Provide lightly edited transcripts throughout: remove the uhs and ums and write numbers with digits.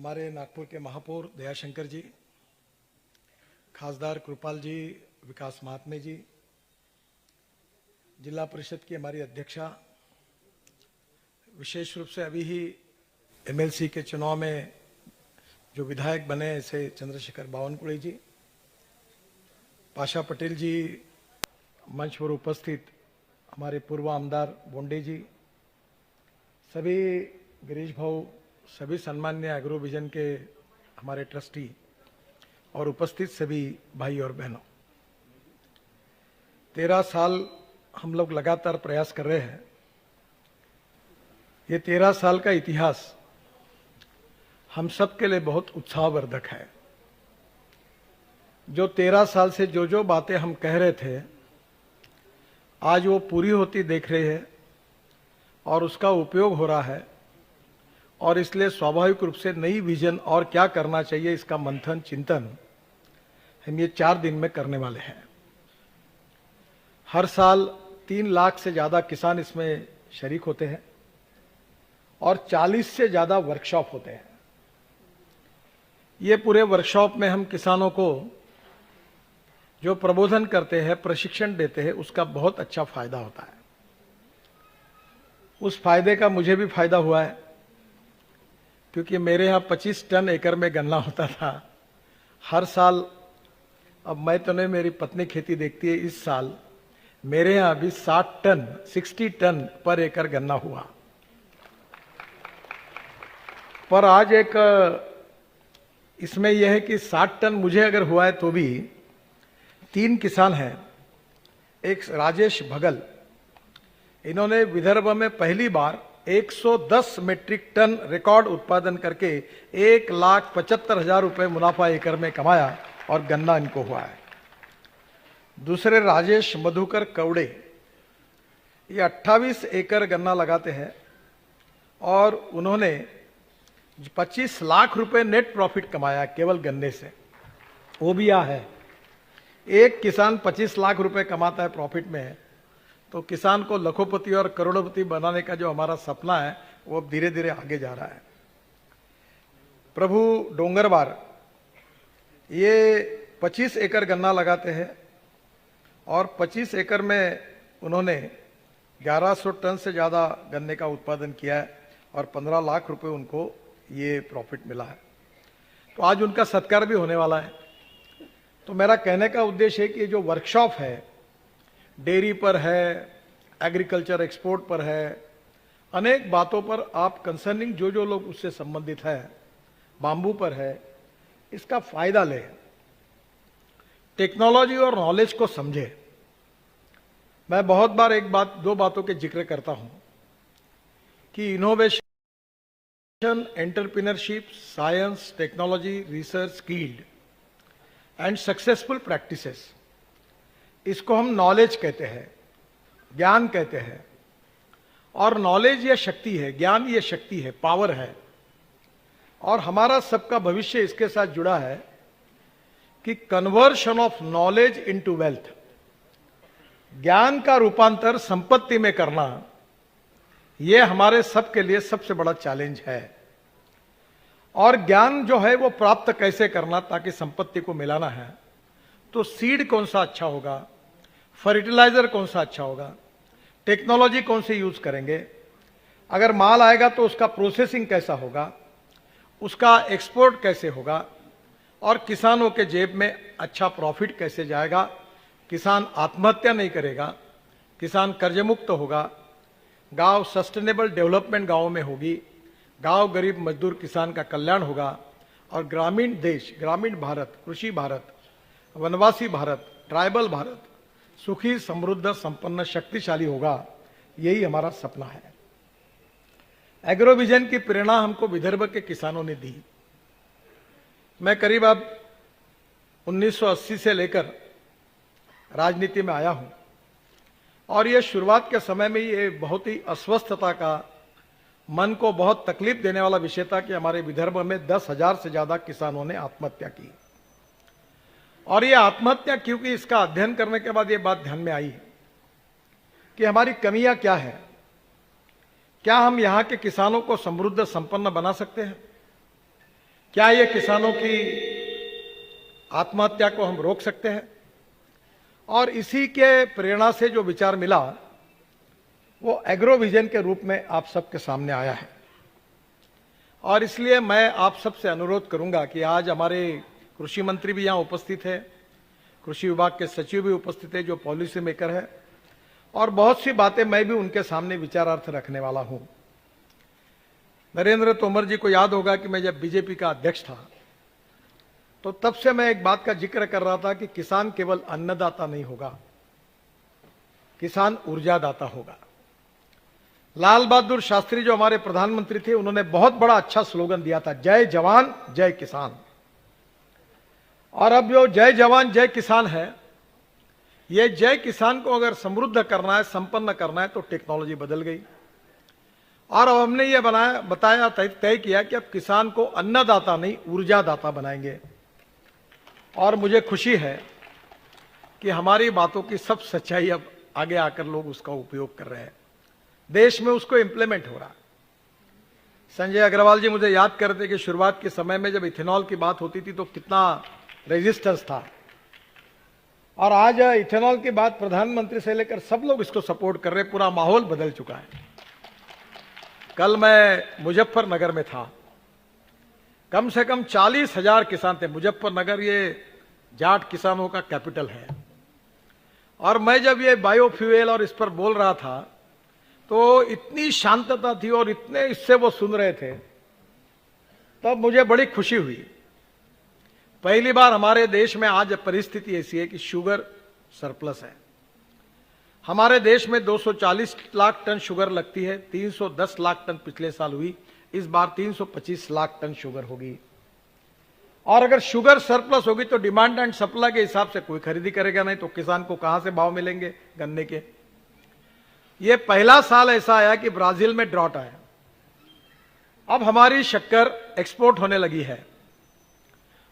हमारे नागपुर के महापौर दयाशंकर जी, खासदार कृपाल जी, विकास महात्मे जी, जिला परिषद की हमारी अध्यक्षा, विशेष रूप से अभी ही एमएलसी के चुनाव में जो विधायक बने ऐसे चंद्रशेखर बावनकुळे जी, पाशा पटेल जी, मंच पर उपस्थित हमारे पूर्व आमदार बोंडे जी, सभी गिरीश भाऊ, सभी सम्मान्य एग्रो विजन के हमारे ट्रस्टी और उपस्थित सभी भाई और बहनों, 13 साल हम लोग लगातार प्रयास कर रहे हैं। ये 13 साल का इतिहास हम सब के लिए बहुत उत्साहवर्धक है। जो 13 साल से जो बातें हम कह रहे थे, आज वो पूरी होती देख रहे हैं और उसका उपयोग हो रहा है। और इसलिए स्वाभाविक रूप से नई विजन और क्या करना चाहिए, इसका मंथन चिंतन हम ये 4 दिन में करने वाले हैं। हर साल 3 लाख से ज्यादा किसान इसमें शरीक होते हैं और 40 से ज्यादा वर्कशॉप होते हैं। ये पूरे वर्कशॉप में हम किसानों को जो प्रबोधन करते हैं, प्रशिक्षण देते हैं, उसका बहुत अच्छा फायदा होता है। उस फायदे का मुझे भी फायदा हुआ है, क्योंकि मेरे यहाँ 25 टन एकड़ में गन्ना होता था हर साल। अब मैं तो नहीं, मेरी पत्नी खेती देखती है। इस साल मेरे यहाँ अभी 60 टन पर एकड़ गन्ना हुआ। पर आज एक इसमें यह है कि 60 टन मुझे अगर हुआ है तो भी 3 किसान हैं। एक राजेश भगल, इन्होंने विदर्भ में पहली बार 110 मीट्रिक टन रिकॉर्ड उत्पादन करके 1,75,000 रुपए मुनाफा एकड़ में कमाया और गन्ना इनको हुआ है। दूसरे राजेश मधुकर कवड़े, ये 28 एकड़ गन्ना लगाते हैं और उन्होंने 25 लाख रुपए नेट प्रॉफिट कमाया केवल गन्ने से। वो भी यह है, एक किसान 25 लाख रुपए कमाता है प्रॉफिट में, तो किसान को लखोपति और करोड़पति बनाने का जो हमारा सपना है वो अब धीरे धीरे आगे जा रहा है। प्रभु डोंगरवार, ये 25 एकड़ गन्ना लगाते हैं और 25 एकड़ में उन्होंने 1100 टन से ज्यादा गन्ने का उत्पादन किया है और 15 लाख रुपए उनको ये प्रॉफिट मिला है। तो आज उनका सत्कार भी होने वाला है। तो मेरा कहने का उद्देश्य है कि जो वर्कशॉप है, डेयरी पर है, एग्रीकल्चर एक्सपोर्ट पर है, अनेक बातों पर आप कंसर्निंग जो लोग उससे संबंधित है, बांबू पर है, इसका फायदा ले, टेक्नोलॉजी और नॉलेज को समझे। मैं बहुत बार दो बातों के जिक्र करता हूं कि innovation, entrepreneurship, science, technology, research, skilled and successful practices, इसको हम नॉलेज कहते हैं, ज्ञान कहते हैं। और नॉलेज ये शक्ति है, ज्ञान ये शक्ति है, पावर है। और हमारा सबका भविष्य इसके साथ जुड़ा है कि conversion of knowledge into wealth, ज्ञान का रूपांतर संपत्ति में करना, यह हमारे सबके लिए सबसे बड़ा चैलेंज है। और ज्ञान जो है वो प्राप्त कैसे करना, ताकि संपत्ति को मिलाना है, तो सीड कौन सा अच्छा होगा, फर्टिलाइजर कौन सा अच्छा होगा, टेक्नोलॉजी कौन सी यूज करेंगे, अगर माल आएगा तो उसका प्रोसेसिंग कैसा होगा, उसका एक्सपोर्ट कैसे होगा, और किसानों के जेब में अच्छा प्रॉफिट कैसे जाएगा, किसान आत्महत्या नहीं करेगा, किसान कर्ज मुक्त होगा, गांव सस्टेनेबल डेवलपमेंट गांवों में होगी, गांव गरीब मजदूर किसान का कल्याण होगा, और ग्रामीण देश, ग्रामीण भारत, कृषि भारत, वनवासी भारत, ट्राइबल भारत सुखी, समृद्ध, संपन्न, शक्तिशाली होगा। यही हमारा सपना है। एग्रो विजन की प्रेरणा हमको विदर्भ के किसानों ने दी। मैं करीब अब 1980 से लेकर राजनीति में आया हूं और ये शुरुआत के समय में ये बहुत ही अस्वस्थता का, मन को बहुत तकलीफ देने वाला विषय था कि हमारे विदर्भ में 10,000 से ज्यादा किसानों ने आत्महत्या की। और ये आत्महत्या क्योंकि इसका अध्ययन करने के बाद ये बात ध्यान में आई कि हमारी कमियां क्या है, क्या हम यहां के किसानों को समृद्ध संपन्न बना सकते हैं, क्या ये किसानों की आत्महत्या को हम रोक सकते हैं? और इसी के प्रेरणा से जो विचार मिला वो एग्रो विजन के रूप में आप सबके सामने आया है। और इसलिए मैं आप सबसे अनुरोध करूंगा कि आज हमारे कृषि मंत्री भी यहां उपस्थित है, कृषि विभाग के सचिव भी उपस्थित है जो पॉलिसी मेकर है, और बहुत सी बातें मैं भी उनके सामने विचारार्थ रखने वाला हूं। नरेंद्र तोमर जी को याद होगा कि मैं जब बीजेपी का अध्यक्ष था तो तब से मैं एक बात का जिक्र कर रहा था कि किसान केवल अन्नदाता नहीं होगा, किसान ऊर्जादाता होगा। लाल बहादुर शास्त्री जो हमारे प्रधानमंत्री थे, उन्होंने बहुत बड़ा अच्छा स्लोगन दिया था, जय जवान जय किसान। और अब जो जय जवान जय किसान है, ये जय किसान को अगर समृद्ध करना है, संपन्न करना है, तो टेक्नोलॉजी बदल गई। और अब हमने ये बताया तय किया कि अब किसान को अन्नदाता नहीं ऊर्जादाता बनाएंगे। और मुझे खुशी है कि हमारी बातों की सब सच्चाई अब आगे आकर लोग उसका उपयोग कर रहे हैं, देश में उसको इंप्लीमेंट हो रहा है। संजय अग्रवाल जी मुझे याद करते कि शुरुआत के समय में जब इथेनॉल की बात होती थी तो कितना रेजिस्टेंस था, और आज इथेनॉल की बात प्रधानमंत्री से लेकर सब लोग इसको सपोर्ट कर रहे हैं, पूरा माहौल बदल चुका है। कल मैं मुजफ्फरनगर में था, कम से कम 40,000 किसान थे। मुजफ्फरनगर ये जाट किसानों का कैपिटल है। और मैं जब ये बायोफ्यूल और इस पर बोल रहा था तो इतनी शांतता थी और इतने इससे वो सुन रहे थे, तब मुझे बड़ी खुशी हुई। पहली बार हमारे देश में आज परिस्थिति ऐसी है कि शुगर सरप्लस है। हमारे देश में 240 लाख टन शुगर लगती है, 310 लाख टन पिछले साल हुई, इस बार 325 लाख टन शुगर होगी। और अगर शुगर सरप्लस होगी तो डिमांड एंड सप्लाई के हिसाब से कोई खरीदी करेगा नहीं, तो किसान को कहां से भाव मिलेंगे गन्ने के। ये पहला साल ऐसा आया कि ब्राजील में ड्रॉट आया। अब हमारी शक्कर एक्सपोर्ट होने लगी है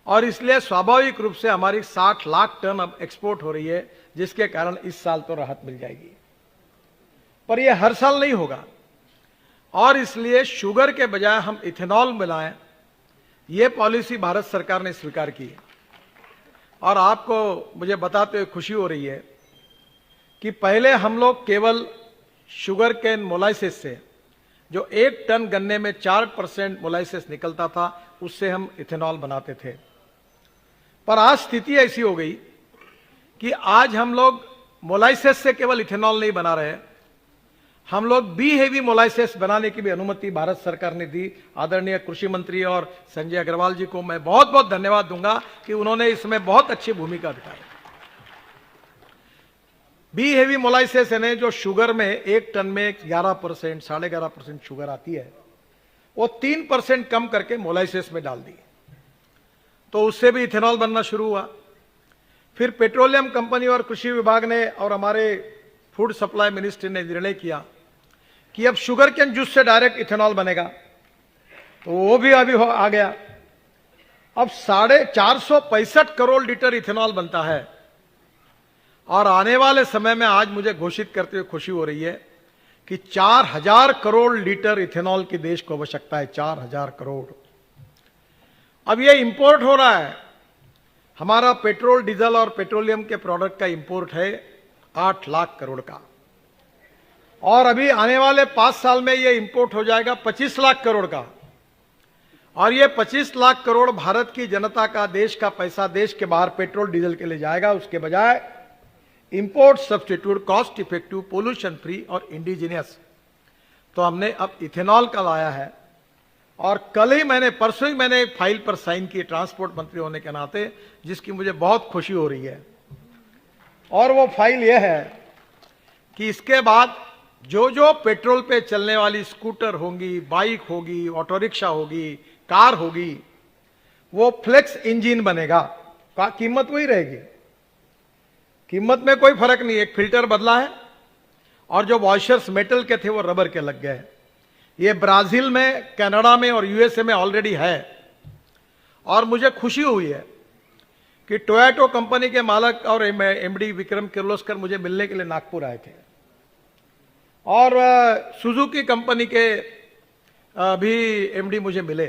और इसलिए स्वाभाविक रूप से हमारी 60 लाख टन अब एक्सपोर्ट हो रही है, जिसके कारण इस साल तो राहत मिल जाएगी। पर यह हर साल नहीं होगा, और इसलिए शुगर के बजाय हम इथेनॉल मिलाएं, यह पॉलिसी भारत सरकार ने स्वीकार की है। और आपको मुझे बताते हुए खुशी हो रही है कि पहले हम लोग केवल शुगर केन मोलाइसिस से, जो 1 टन गन्ने में 4% मोलाइसिस निकलता था, उससे हम इथेनॉल बनाते थे। पर आज स्थिति ऐसी हो गई कि आज हम लोग मोलाइसिस से केवल इथेनॉल नहीं बना रहे, हम लोग बी हेवी मोलाइसिस बनाने की भी अनुमति भारत सरकार ने दी। आदरणीय कृषि मंत्री और संजय अग्रवाल जी को मैं बहुत बहुत धन्यवाद दूंगा कि उन्होंने इसमें बहुत अच्छी भूमिका दिखाई। बी हेवी मोलाइसिस यानी जो शुगर में 1 टन में 11%, 11.5% शुगर आती है, वो 3% कम करके मोलाइसिस में डाल दी, तो उससे भी इथेनॉल बनना शुरू हुआ। फिर पेट्रोलियम कंपनी और कृषि विभाग ने और हमारे फूड सप्लाई मिनिस्ट्री ने निर्णय किया कि अब शुगर केन जूस से डायरेक्ट इथेनॉल बनेगा, तो वो भी अभी आ गया। अब 465 करोड़ लीटर इथेनॉल बनता है, और आने वाले समय में आज मुझे घोषित करते हुए खुशी हो रही है कि 4000 करोड़ लीटर इथेनॉल की देश को आवश्यकता है, 4000 करोड़। अब ये इंपोर्ट हो रहा है, हमारा पेट्रोल डीजल और पेट्रोलियम के प्रोडक्ट का इंपोर्ट है 8 लाख करोड़ का, और अभी आने वाले 5 साल में ये इंपोर्ट हो जाएगा 25 लाख करोड़ का। और ये 25 लाख करोड़ भारत की जनता का, देश का पैसा देश के बाहर पेट्रोल डीजल के लिए जाएगा, उसके बजाय import substitute, cost effective, pollution free और इंडिजिनियस। तो हमने अब इथेनॉल का लाया है, और परसों ही मैंने एक फाइल पर साइन की ट्रांसपोर्ट मंत्री होने के नाते, जिसकी मुझे बहुत खुशी हो रही है। और वो फाइल यह है कि इसके बाद जो जो पेट्रोल पे चलने वाली स्कूटर होंगी, बाइक होगी, ऑटो रिक्शा होगी, कार होगी, वो फ्लेक्स इंजन बनेगा। कीमत वही रहेगी, कीमत में कोई फर्क नहीं। एक फिल्टर बदला है और जो वॉशर्स मेटल के थे वो रबर के लग गए। ये ब्राजील में, कनाडा में और यूएसए में ऑलरेडी है। और मुझे खुशी हुई है कि टोयोटा कंपनी के मालक और एमडी विक्रम किर्लोस्कर मुझे मिलने के लिए नागपुर आए थे, और सुजुकी कंपनी के भी एमडी मुझे मिले।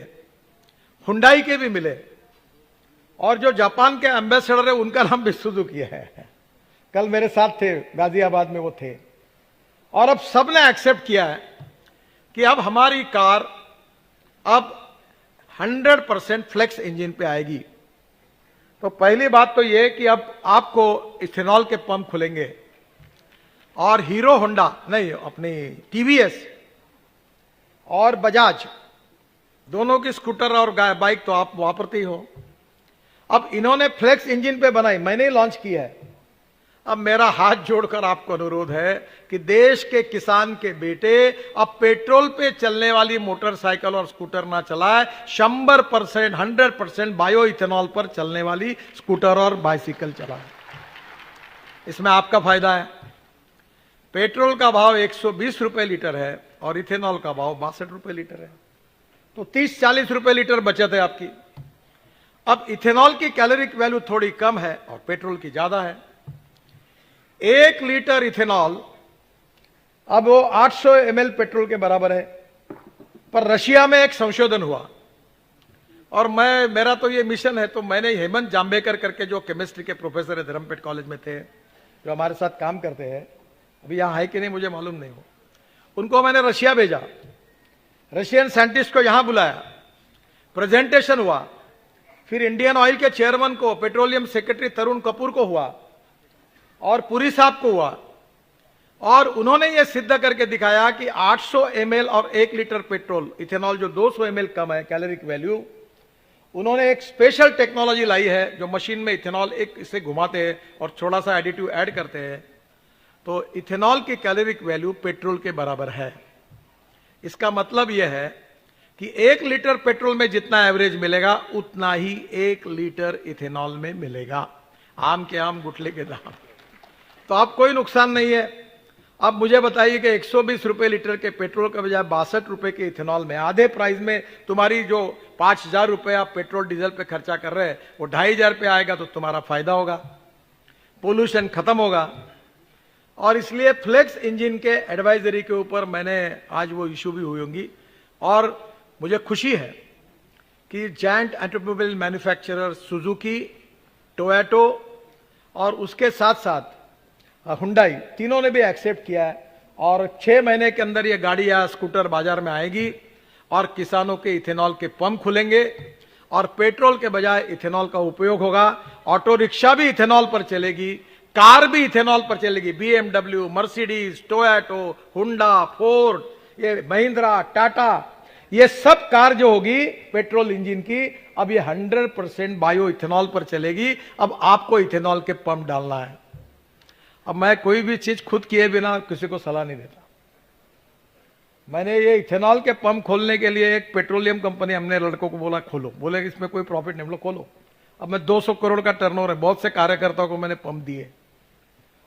हुंडई के भी मिले, और जो जापान के एम्बेसडर है उनका नाम भी सुजुकी है। कल मेरे साथ थे, गाजियाबाद में वो थे। और अब सबने एक्सेप्ट किया है कि अब हमारी कार अब 100% फ्लेक्स इंजन पे आएगी। तो पहली बात तो ये कि अब आपको इथेनॉल के पंप खुलेंगे, और हीरो होंडा नहीं, अपनी टीवीएस और बजाज दोनों की स्कूटर और बाइक तो आप वापरते ही हो। अब इन्होंने फ्लेक्स इंजन पे बनाई, मैंने ही लॉन्च किया है। अब मेरा हाथ जोड़कर आपको अनुरोध है कि देश के किसान के बेटे अब पेट्रोल पे चलने वाली मोटरसाइकिल और स्कूटर ना चलाए, 100% बायो इथेनॉल पर चलने वाली स्कूटर और बाइसिकल चलाए। इसमें आपका फायदा है। पेट्रोल का भाव 120 रुपए लीटर है और इथेनॉल का भाव 62 रुपए लीटर है, तो 30-40 रुपए लीटर बचत है आपकी। अब इथेनॉल की कैलोरिक वैल्यू थोड़ी कम है और पेट्रोल की ज्यादा है। 1 लीटर इथेनॉल अब वो 800 ml पेट्रोल के बराबर है। पर रशिया में एक संशोधन हुआ, और मेरा तो ये मिशन है, तो मैंने हेमंत जाम्बेकर करके जो केमिस्ट्री के प्रोफेसर है धर्मपेट कॉलेज में थे, जो हमारे साथ काम करते हैं, अभी यहां है कि नहीं मुझे मालूम नहीं हो, उनको मैंने रशिया भेजा। रशियन साइंटिस्ट को यहां बुलाया, प्रेजेंटेशन हुआ, फिर इंडियन ऑयल के चेयरमैन को, पेट्रोलियम सेक्रेटरी तरुण कपूर को हुआ, और पुरी साहब को हुआ, और उन्होंने यह सिद्ध करके दिखाया कि 800 ml और 1 लीटर पेट्रोल इथेनॉल जो 200 ml कम है कैलोरिक वैल्यू, उन्होंने एक स्पेशल टेक्नोलॉजी लाई है जो मशीन में इथेनॉल एक इसे घुमाते हैं और थोड़ा सा एडिटिव ऐड करते हैं, तो इथेनॉल की कैलोरिक वैल्यू पेट्रोल के बराबर है। इसका मतलब यह है कि 1 लीटर पेट्रोल में जितना एवरेज मिलेगा उतना ही 1 लीटर इथेनॉल में मिलेगा। आम के आम गुठले के दाम, तो आप कोई नुकसान नहीं है। अब मुझे बताइए कि 120 रुपए लीटर के पेट्रोल के बजाय 62 रुपए के इथेनॉल में, आधे प्राइस में तुम्हारी जो 5000 रुपए आप पेट्रोल डीजल पे खर्चा कर रहे हैं वो 2500 पे आएगा, तो तुम्हारा फायदा होगा, पोल्यूशन खत्म होगा। और इसलिए फ्लेक्स इंजन के एडवाइजरी के ऊपर मैंने आज वो इशू भी हुई होंगी, और मुझे खुशी है कि giant automobile manufacturer Suzuki, Toyota और उसके साथ साथ हुंडई, तीनों ने भी एक्सेप्ट किया है, और 6 महीने के अंदर ये गाड़ी या स्कूटर बाजार में आएगी, और किसानों के इथेनॉल के पंप खुलेंगे, और पेट्रोल के बजाय इथेनॉल का उपयोग होगा। ऑटो रिक्शा भी इथेनॉल पर चलेगी, कार भी इथेनॉल पर चलेगी। BMW, मर्सिडीज, टोयोटो, हुंडा, फोर्ड, ये महिंद्रा, टाटा, ये सब कार जो होगी पेट्रोल इंजन की, अब ये 100% बायो इथेनॉल पर चलेगी। अब आपको इथेनॉल के पंप डालना है। अब मैं कोई भी चीज खुद किए बिना किसी को सलाह नहीं देता। मैंने ये इथेनॉल के पंप खोलने के लिए एक पेट्रोलियम कंपनी, हमने लड़कों को बोला खोलो, बोले कि इसमें कोई प्रॉफिट नहीं, बोलो खोलो। अब मैं 200 करोड़ का टर्नओवर है, बहुत से कार्यकर्ताओं को मैंने पंप दिए।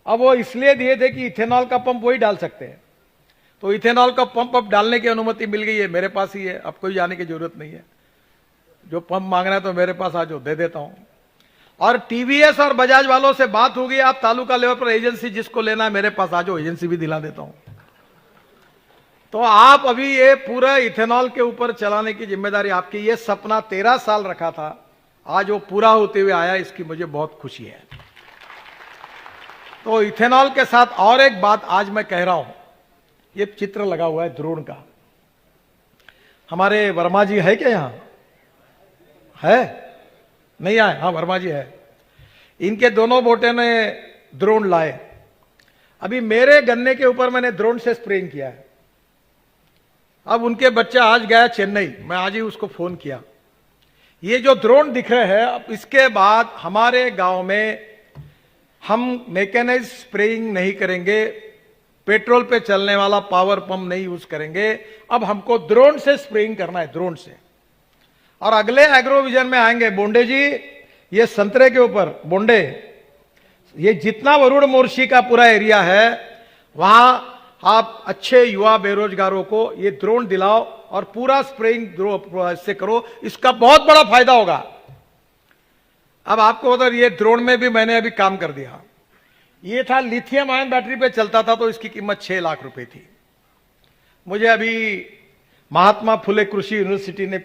अब वो इसलिए दिए थे कि इथेनॉल का पंप वही डाल सकते हैं, तो इथेनॉल का पंप अब डालने की अनुमति मिल गई है, मेरे पास ही है, अब कोई जाने की जरूरत नहीं है। जो पंप मांगना है तो मेरे पास आ जाओ, दे देता हूं। और टीवीएस और बजाज वालों से बात होगी, आप तालुका लेवल पर एजेंसी जिसको लेना है मेरे पास आ जाओ, एजेंसी भी दिला देता हूं। तो आप अभी ये पूरा इथेनॉल के ऊपर चलाने की जिम्मेदारी आपकी। ये सपना 13 साल रखा था, आज वो पूरा होते हुए आया, इसकी मुझे बहुत खुशी है। तो इथेनॉल के साथ और एक बात आज मैं कह रहा हूं, ये चित्र लगा हुआ है ड्रोन का। हमारे वर्मा जी है क्या यहां? है? नहीं आए? हाँ, वर्मा जी है। इनके दोनों बेटे ने ड्रोन लाए। अभी मेरे गन्ने के ऊपर मैंने ड्रोन से स्प्रेइंग किया है। अब उनके बच्चा आज गया चेन्नई, मैं आज ही उसको फोन किया। ये जो ड्रोन दिख रहे हैं, अब इसके बाद हमारे गांव में हम मैकेनाइज्ड स्प्रेइंग नहीं करेंगे, पेट्रोल पे चलने वाला पावर पंप नहीं यूज करेंगे। अब हमको ड्रोन से स्प्रेइंग करना है, ड्रोन से। और अगले एग्रोविजन में आएंगे बोंडे जी, ये संतरे के ऊपर बोंडे, ये जितना वरुण मोर्शी का पूरा एरिया है, वहां आप अच्छे युवा बेरोजगारों को ये ड्रोन दिलाओ और पूरा स्प्रेइंग से करो, इसका बहुत बड़ा फायदा होगा। अब आपको उधर ये ड्रोन में भी मैंने अभी काम कर दिया। ये था लिथियम आयन बैटरी पे चलता था, तो इसकी कीमत 6 लाख रुपए थी। मुझे अभी महात्मा फुले कृषि यूनिवर्सिटी ने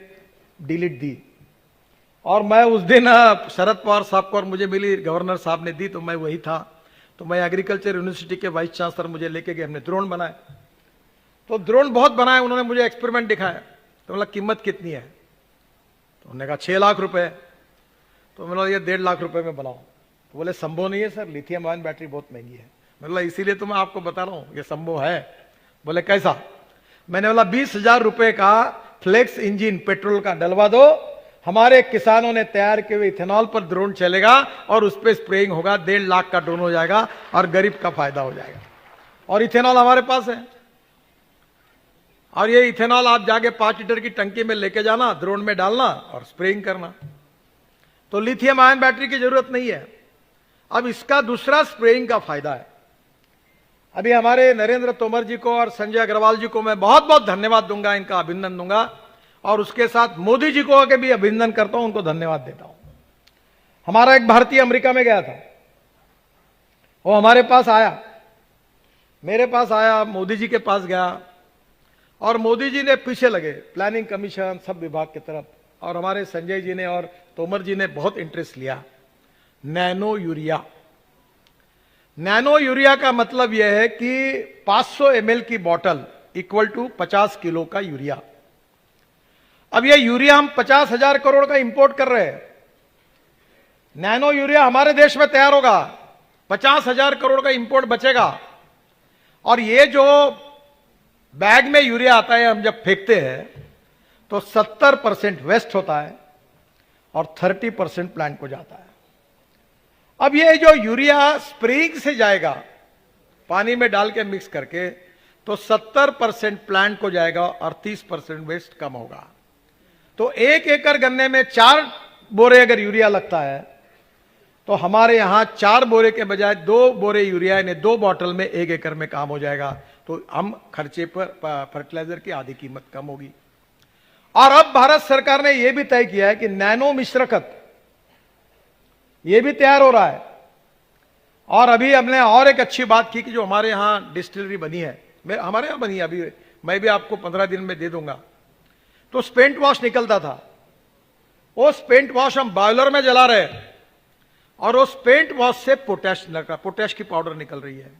डिलीट दी, और मैं उस दिन शरद पवार साहब को और मुझे मिली, गवर्नर साहब ने दी तो मैं वही था। तो मैं एग्रीकल्चर यूनिवर्सिटी के वाइस चांसलर मुझे लेके गए, हमने ड्रोन बनाए। तो ड्रोन बहुत बनाए, उन्होंने मुझे एक्सपेरिमेंट दिखाया। तो बोला कीमत कितनी है? तो उन्होंने कहा 6 लाख रुपए। तो मैंने बोला ये 1.5 लाख रुपए में बनाओ। तो बोले संभव नहीं है सर, लिथियम आयन बैटरी बहुत महंगी है। मैंने बोला इसीलिए तो मैं आपको बता रहा हूँ ये संभव है। बोले कैसा? मैंने बोला 20,000 रुपए का फ्लेक्स इंजन पेट्रोल का डलवा दो, हमारे किसानों ने तैयार किए हुए इथेनॉल पर ड्रोन चलेगा और उस पर स्प्रेइंग होगा, 1.5 लाख का ड्रोन हो जाएगा और गरीब का फायदा हो जाएगा। और इथेनॉल हमारे पास है, और ये इथेनॉल आप जाके 5 लीटर की टंकी में लेके जाना, ड्रोन में डालना और स्प्रेइंग करना। तो लिथियम आयन बैटरी की जरूरत नहीं है। अब इसका दूसरा स्प्रेइंग का फायदा है। अभी हमारे नरेंद्र तोमर जी को और संजय अग्रवाल जी को मैं बहुत बहुत धन्यवाद दूंगा, इनका अभिनंदन दूंगा, और उसके साथ मोदी जी को आके भी अभिनंदन करता हूं, उनको धन्यवाद देता हूं। हमारा एक भारतीय अमेरिका में गया था, वो हमारे पास आया, मेरे पास आया, मोदी जी के पास गया, और मोदी जी ने पीछे लगे, प्लानिंग कमीशन सब विभाग की तरफ, और हमारे संजय जी ने और तोमर जी ने बहुत इंटरेस्ट लिया। नैनो यूरिया, नैनो यूरिया का मतलब यह है कि 500 ml की बोतल इक्वल टू 50 किलो का यूरिया। अब यह यूरिया हम 50,000 करोड़ का इंपोर्ट कर रहे हैं, नैनो यूरिया हमारे देश में तैयार होगा, 50,000 करोड़ का इंपोर्ट बचेगा। और ये जो बैग में यूरिया आता है, हम जब फेंकते हैं तो 70% वेस्ट होता है और 30% प्लांट को जाता है। अब ये जो यूरिया स्प्रेइंग से जाएगा, पानी में डाल के मिक्स करके, तो 70% प्लांट को जाएगा और 30% वेस्ट कम होगा। तो 1 एकड़ गन्ने में 4 बोरे अगर यूरिया लगता है, तो हमारे यहां 4 बोरे के बजाय 2 बोरे यूरिया, यानी 2 बॉटल में 1 एकड़ में काम हो जाएगा। तो हम खर्चे पर फर्टिलाइजर की आधी कीमत कम होगी। और अब भारत सरकार ने यह भी तय किया है कि नैनो मिश्रकत ये भी तैयार हो रहा है। और अभी हमने और एक अच्छी बात की कि जो हमारे यहां डिस्टिलरी बनी है, हमारे यहां बनी है, अभी मैं भी आपको 15 दिन में दे दूंगा। तो स्पेंट वॉश निकलता था, वो स्पेंट वॉश हम बॉयलर में जला रहे हैं, और वो स्पेंट वॉश से पोटैश की पाउडर निकल रही है।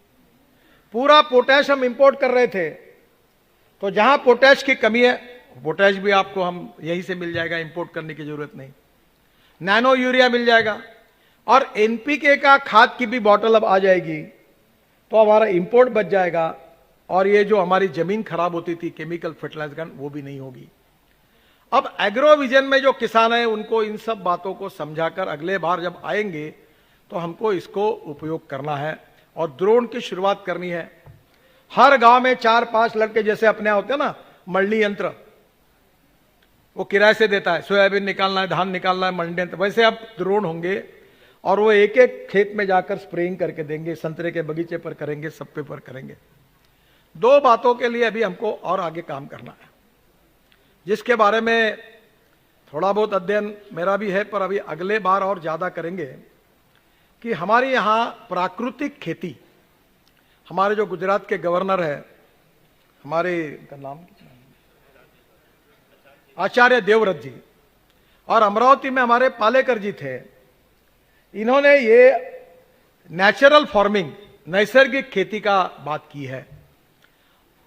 पूरा पोटैश हम इंपोर्ट कर रहे थे, तो जहां पोटैश की कमी है, पोटैश भी आपको हम यहीं से मिल जाएगा, इंपोर्ट करने की जरूरत नहीं। नैनो यूरिया मिल जाएगा, और एनपीके का खाद की भी बोतल अब आ जाएगी, तो हमारा इंपोर्ट बच जाएगा। और ये जो हमारी जमीन खराब होती थी केमिकल फर्टिलाइजर, वो भी नहीं होगी। अब एग्रो विजन में जो किसान हैं, उनको इन सब बातों को समझाकर अगले बार जब आएंगे तो हमको इसको उपयोग करना है और ड्रोन की शुरुआत करनी है। हर गांव में 4-5 लड़के जैसे अपने यहाँ होते हैं ना, मल्डी यंत्र, वो किराए से देता है, सोयाबीन निकालना है, धान निकालना है, मंडी यंत्र, वैसे अब ड्रोन होंगे और वो एक एक खेत में जाकर स्प्रेइंग करके देंगे, संतरे के बगीचे पर करेंगे, सब पे पर करेंगे। 2 बातों के लिए अभी हमको और आगे काम करना है, जिसके बारे में थोड़ा बहुत अध्ययन मेरा भी है, पर अभी अगले बार और ज्यादा करेंगे कि हमारे यहां प्राकृतिक खेती, हमारे जो गुजरात के गवर्नर है, हमारे का नाम आचार्य देवव्रत जी, और अमरावती में हमारे पालेकर जी थे, इन्होंने ये नेचुरल फार्मिंग, नैसर्गिक खेती का बात की है।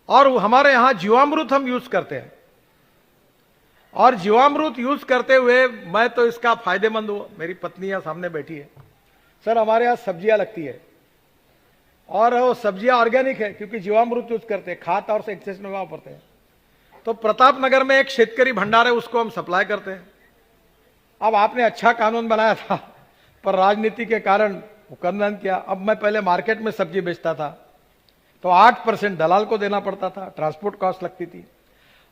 और हमारे यहां जीवामृत हम यूज करते हैं, और जीवामृत यूज करते हुए मैं तो इसका फायदेमंद हूं। मेरी पत्नी यहां सामने बैठी है, सर हमारे यहां सब्जियां लगती है, और वो सब्जियां ऑर्गेनिक है क्योंकि जीवामृत यूज करते हैं, खाद और से एक्सेस में वहां पड़ते हैं। तो प्रतापनगर में एक शेतकरी भंडार है, उसको हम सप्लाई करते हैं। अब आपने अच्छा कानून बनाया था, पर राजनीति के कारण वो करना किया। अब मैं पहले मार्केट में सब्जी बेचता था तो 8% दलाल को देना पड़ता था, ट्रांसपोर्ट कॉस्ट लगती थी।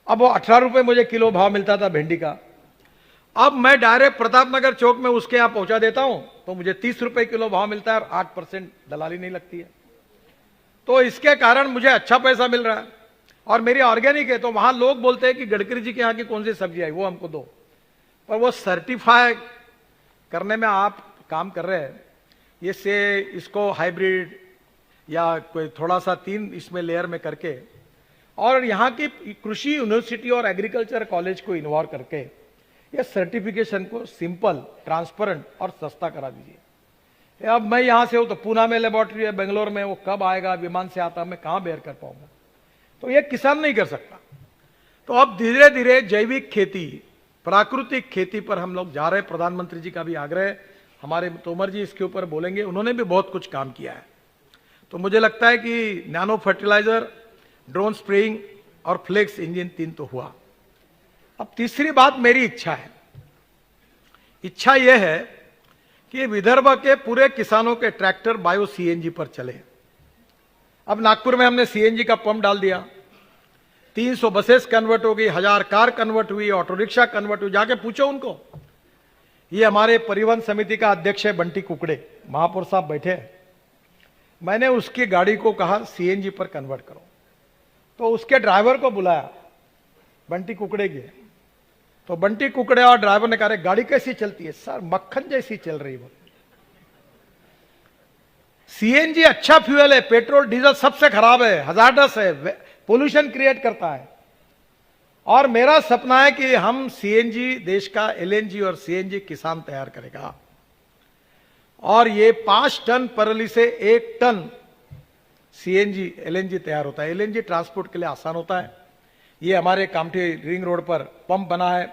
अब वो 18 रुपए मुझे किलो भाव मिलता था भिंडी का। अब मैं डायरेक्ट प्रतापनगर चौक में उसके यहां पहुंचा देता हूं तो मुझे 30 रुपए किलो भाव मिलता है और 8% दलाली नहीं लगती है। तो इसके कारण मुझे अच्छा पैसा मिल रहा है, और मेरी ऑर्गेनिक है। तो वहां लोग बोलते हैं कि गडकरी जी के यहाँ की कौन सी सब्जी आई, वो हमको दो, पर वो सर्टिफाई करने में आप काम कर रहे हैं, इससे इसको हाइब्रिड या कोई थोड़ा सा 3 इसमें लेयर में करके, और यहाँ की कृषि यूनिवर्सिटी और एग्रीकल्चर कॉलेज को इन्वॉल्व करके ये सर्टिफिकेशन को सिंपल, ट्रांसपेरेंट और सस्ता करा दीजिए। अब मैं यहां से हूं तो पूना में लेबोरेटरी है, बेंगलोर में, वो कब आएगा, विमान से आता, मैं कहां बेयर कर पाऊंगा? तो ये किसान नहीं कर सकता। तो अब धीरे धीरे जैविक खेती, प्राकृतिक खेती पर हम लोग जा रहे हैं। प्रधानमंत्री जी का भी आग्रह है, हमारे तोमर जी इसके ऊपर बोलेंगे, उन्होंने भी बहुत कुछ काम किया है। तो मुझे लगता है कि नैनो फर्टिलाइजर, ड्रोन स्प्रेइंग और फ्लेक्स इंजन 3 तो हुआ। अब तीसरी बात मेरी इच्छा है। इच्छा यह है कि विदर्भ के पूरे किसानों के ट्रैक्टर बायो सीएनजी पर चले। अब नागपुर में हमने सीएनजी का पंप डाल दिया, 300 बसेस कन्वर्ट हो गई, 1000 कार कन्वर्ट हुई, ऑटो रिक्शा कन्वर्ट हुई। जाके पूछो उनको। ये हमारे परिवहन समिति का अध्यक्ष है बंटी कुकड़े, महापौर साहब बैठे हैं। मैंने उसकी गाड़ी को कहा सीएनजी पर कन्वर्ट करो, तो उसके ड्राइवर को बुलाया, बंटी कुकड़े की। तो बंटी कुकड़े और ड्राइवर ने कहा गाड़ी कैसी चलती है? सर मक्खन जैसी चल रही है। सीएनजी अच्छा फ्यूल है, पेट्रोल डीजल सबसे खराब है, हजार्डस है, पोल्यूशन क्रिएट करता है। और मेरा सपना है कि हम सीएनजी, देश का एलएनजी और सीएनजी किसान तैयार करेगा। और ये 5 टन परली से 1 टन सीएनजी एलएनजी तैयार होता है। एलएनजी ट्रांसपोर्ट के लिए आसान होता है। ये हमारे कामठी रिंग रोड पर पंप बना है,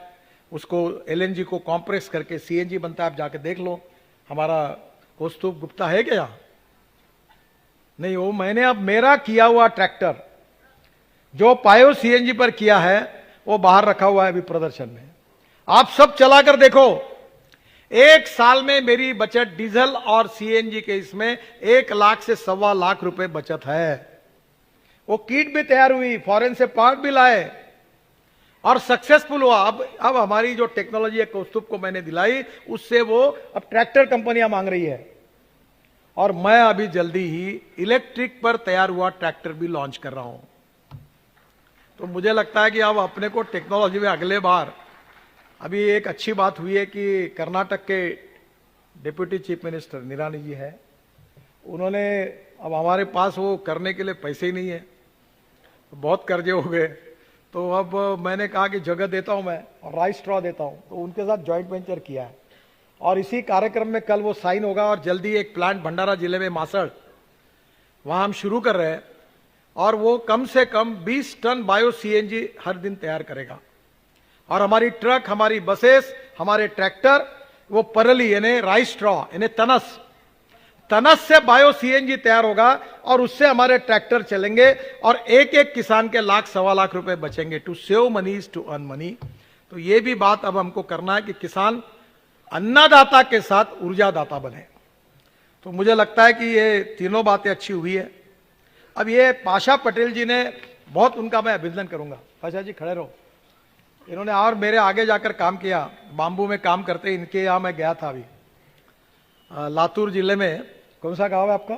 उसको एलएनजी को कॉम्प्रेस करके सीएनजी बनता है। आप जाके देख लो। हमारा कौस्तुभ गुप्ता है क्या? नहीं, वो मैंने अब मेरा किया हुआ ट्रैक्टर जो पायो सीएनजी पर किया है वो बाहर रखा हुआ है अभी प्रदर्शन में। आप सब चलाकर देखो। 1 साल में मेरी बचत डीजल और सीएनजी के इसमें 1 लाख से 1.25 लाख रुपए बचत है। वो किट भी तैयार हुई, फॉरेन से पार्ट भी लाए और सक्सेसफुल हुआ। अब हमारी जो टेक्नोलॉजी है कौस्तुभ को मैंने दिलाई, उससे वो अब ट्रैक्टर कंपनियां मांग रही है। और मैं अभी जल्दी ही इलेक्ट्रिक पर तैयार हुआ ट्रैक्टर भी लॉन्च कर रहा हूं। तो मुझे लगता है कि अब अपने को टेक्नोलॉजी में अगले बार, अभी एक अच्छी बात हुई है कि कर्नाटक के डिप्यूटी चीफ मिनिस्टर निरानी जी है, उन्होंने, अब हमारे पास वो करने के लिए पैसे ही नहीं है, बहुत कर्जे हो गए। तो अब मैंने कहा कि जगह देता हूं मैं और राइस स्ट्रॉ देता हूं, तो उनके साथ जॉइंट वेंचर किया है। और इसी कार्यक्रम में कल वो साइन होगा और जल्दी एक प्लांट भंडारा जिले में मासड़, वहां हम शुरू कर रहे हैं। और वो कम से कम 20 टन बायो सीएनजी हर दिन तैयार करेगा। और हमारी ट्रक, हमारी बसेस, हमारे ट्रैक्टर, वो परली यानी राइस स्ट्रॉ यानी तनस से बायो सीएनजी तैयार होगा और उससे हमारे ट्रैक्टर चलेंगे और एक एक किसान के 1 लाख 1.25 लाख रुपए बचेंगे। To save money is to earn money. तो ये भी बात अब हमको करना है कि किसान अन्नदाता के साथ ऊर्जादाता बने। तो मुझे लगता है कि ये तीनों बातें अच्छी हुई है। अब ये पाशा पटेल जी ने, बहुत उनका मैं अभिनंदन करूंगा। पाशा जी खड़े रहो। इन्होंने और मेरे आगे जाकर काम किया, बाम्बू में काम करते। इनके यहाँ मैं गया था अभी लातूर जिले में, कौन सा गांव है आपका?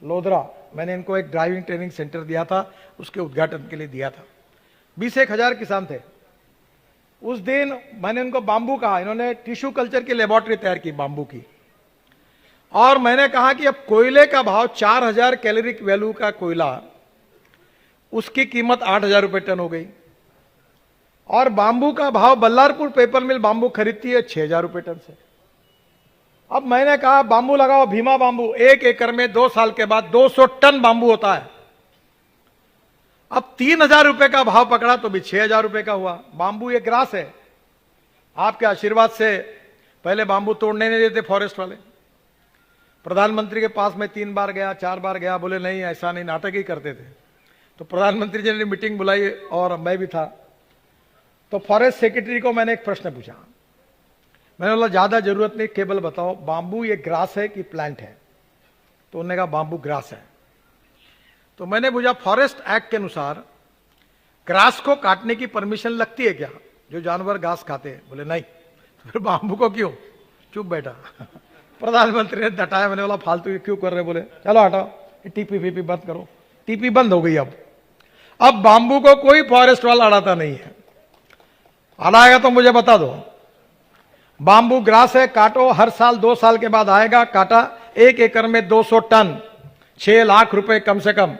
लोधरा। मैंने इनको एक ड्राइविंग ट्रेनिंग सेंटर दिया था, उसके उद्घाटन के लिए दिया था। 20-1 हजार किसान थे। उस दिन मैंने इनको बाम्बू कहा, इन्होंने टिश्यू कल्चर की लेबोरेटरी तैयार की बाम्बू की। और मैंने कहा कि अब कोयले का भाव 4000 कैलोरिक वैल्यू का कोयला, उसकी कीमत 8000 रुपए टन हो गई। और बाम्बू का भाव, बल्लारपुर पेपर मिल बाम्बू खरीदती है 6000 रुपए टन से। अब मैंने कहा बाम्बू लगाओ, भीमा बाम्बू, 1 एकड़ में 2 साल के बाद 200 टन बाम्बू होता है। अब 3000 रुपए का भाव पकड़ा तो भी 6000 रुपए का हुआ। बाम्बू ये ग्रास है। आपके आशीर्वाद से पहले बाम्बू तोड़ने नहीं देते फॉरेस्ट वाले। प्रधानमंत्री के पास मैं 3 बार गया, 4 बार गया, बोले नहीं ऐसा नहीं, नाटक ही करते थे। तो प्रधानमंत्री जी ने मीटिंग बुलाई और मैं भी था। तो फॉरेस्ट सेक्रेटरी को मैंने एक प्रश्न पूछा। मैंने बोला ज्यादा जरूरत नहीं, केवल बताओ बाम्बू ये ग्रास है कि प्लांट है? तो उन्होंने कहा बाम्बू ग्रास है। तो मैंने पूछा फॉरेस्ट एक्ट के अनुसार ग्रास को काटने की परमिशन लगती है क्या, जो जानवर घास खाते हैं? बोले नहीं। तो फिर बाम्बू को क्यों? चुप बैठा। प्रधानमंत्री ने डटाया। मैंने बोला फालतू ये क्यों कर रहे? बोले चलो हटाओ, टीपी वीपी बंद करो। टीपी बंद हो गई। अब बाम्बू को कोई फॉरेस्ट वाला अड़ाता नहीं है। अड़ाएगा तो मुझे बता दो। बाम्बू ग्रास है, काटो, हर साल 2 साल के बाद आएगा, काटा। 1 एकड़ में 200 टन, 6 लाख रुपए कम से कम।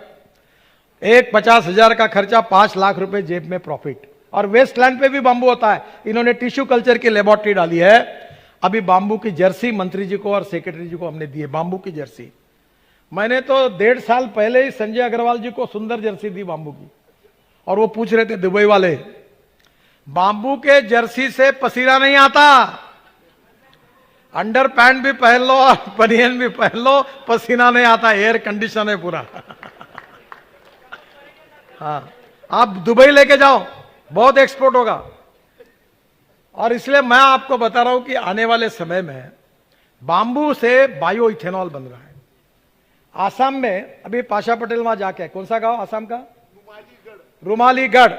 एक 50,000 का खर्चा, 5 लाख रुपए जेब में प्रॉफिट। और वेस्टलैंड पे भी बांबू होता है। इन्होंने टिश्यू कल्चर की लेबोरेटरी डाली है। अभी बांबू की जर्सी मंत्री जी को और सेक्रेटरी जी को हमने दी है, बांबू की जर्सी। मैंने तो 1.5 साल पहले ही संजय अग्रवाल जी को सुंदर जर्सी दी बांबू की, और वो पूछ रहे थे दुबई वाले, बांबू के जर्सी से पसीना नहीं आता, अंडर पैंट भी पहन लो और बनियन भी पहन लो, पसीना नहीं आता, एयर कंडीशन है पूरा। हाँ, आप दुबई लेके जाओ, बहुत एक्सपोर्ट होगा। और इसलिए मैं आपको बता रहा हूं कि आने वाले समय में बांबू से बायो इथेनॉल बन रहा है। आसाम में अभी पाशा पटेल वहां जाके, कौन सा गांव आसाम का, रुमालीगढ़,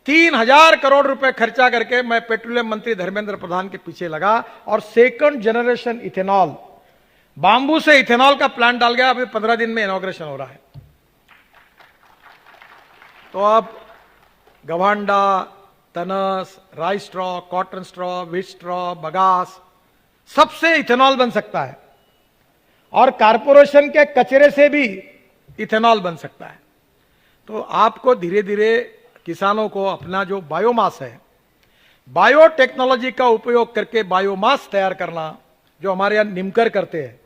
3000 करोड़ रुपए खर्चा करके मैं पेट्रोलियम मंत्री धर्मेंद्र प्रधान के पीछे लगा और सेकंड जनरेशन इथेनॉल, बांबू से इथेनॉल का प्लांट डाल गया। अभी 15 दिन में इनॉग्रेशन हो रहा है। तो अब गवांडा, तनस, rice straw, cotton straw, wheat straw, bagasse, सबसे इथेनॉल बन सकता है। और कारपोरेशन के कचरे से भी इथेनॉल बन सकता है। तो आपको धीरे धीरे किसानों को अपना जो बायोमास है, बायोटेक्नोलॉजी का उपयोग करके बायोमास तैयार करना, जो हमारे यहां निमकर करते हैं,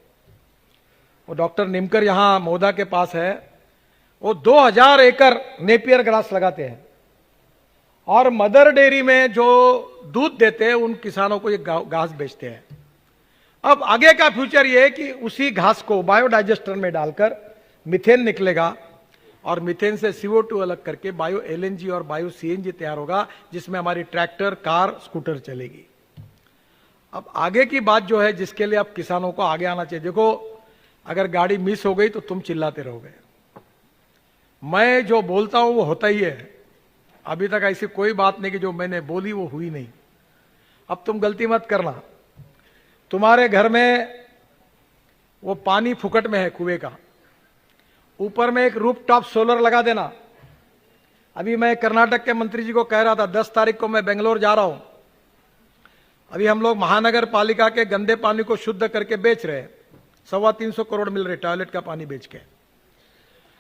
वो डॉक्टर निमकर यहां मोदा के पास है, वो 2000 एकड़ नेपियर ग्रास लगाते हैं और मदर डेयरी में जो दूध देते हैं उन किसानों को ये घास बेचते हैं। अब आगे का फ्यूचर ये है कि उसी घास को बायोडाइजेस्टर में डालकर मीथेन निकलेगा और मीथेन से CO2 अलग करके बायो LNG और बायो CNG तैयार होगा, जिसमें हमारी ट्रैक्टर, कार, स्कूटर चलेगी। अब आगे की बात जो है, जिसके लिए अब किसानों को आगे आना चाहिए। देखो, अगर गाड़ी मिस हो गई तो तुम चिल्लाते रहोगे, मैं जो बोलता हूं वो होता ही है। अभी तक ऐसी कोई बात नहीं कि जो मैंने बोली वो हुई नहीं। अब तुम गलती मत करना, तुम्हारे घर में वो पानी फुकट में है कुएं का, ऊपर में एक रूफटॉप सोलर लगा देना। अभी मैं कर्नाटक के मंत्री जी को कह रहा था, 10 तारीख को मैं बेंगलोर जा रहा हूं। अभी हम लोग महानगर पालिका के गंदे पानी को शुद्ध करके बेच रहे हैं, 325 करोड़ मिल रहे टॉयलेट का पानी बेच के।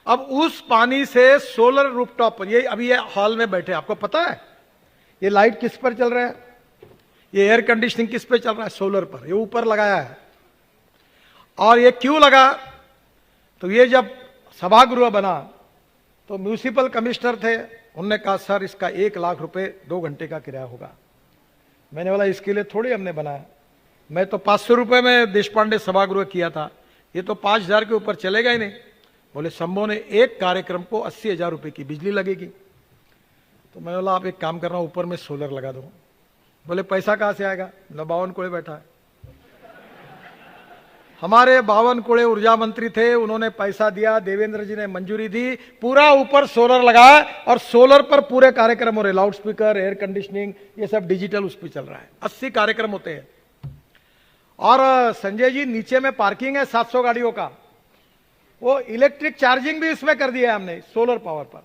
अब उस पानी से सोलर रूफटॉप पर, ये अभी ये हॉल में बैठे, आपको पता है ये लाइट किस पर चल रहा है, ये एयर कंडीशनिंग किस पे चल रहा है, सोलर पर, ये ऊपर लगाया है। और ये क्यों लगा, तो ये जब सभागृह बना तो म्यूनिसिपल कमिश्नर थे, उन्होंने कहा सर इसका 1 लाख रुपए 2 घंटे का किराया होगा। मैंने बोला इसके लिए थोड़ी हमने बनाया, मैं तो 500 रुपए में देश पांडे सभागृह किया था, ये तो 5000 के ऊपर चलेगा ही नहीं। बोले शंभो ने एक कार्यक्रम को 80,000 रुपए की बिजली लगेगी। तो मैंने बोला आप एक काम करना, ऊपर में सोलर लगा दो। बोले पैसा कहां से आएगा, न बावन कोड़े बैठा है। हमारे बावन कोड़े ऊर्जा मंत्री थे, उन्होंने पैसा दिया, देवेंद्र जी ने मंजूरी दी, पूरा ऊपर सोलर लगाया और सोलर पर पूरे कार्यक्रम हो रहे, लाउड स्पीकर, एयर कंडीशनिंग, ये सब डिजिटल उस पर चल रहा है। 80 कार्यक्रम होते हैं। और संजय जी नीचे में पार्किंग है 700 गाड़ियों का, वो इलेक्ट्रिक चार्जिंग भी इसमें कर दिया है हमने सोलर पावर पर।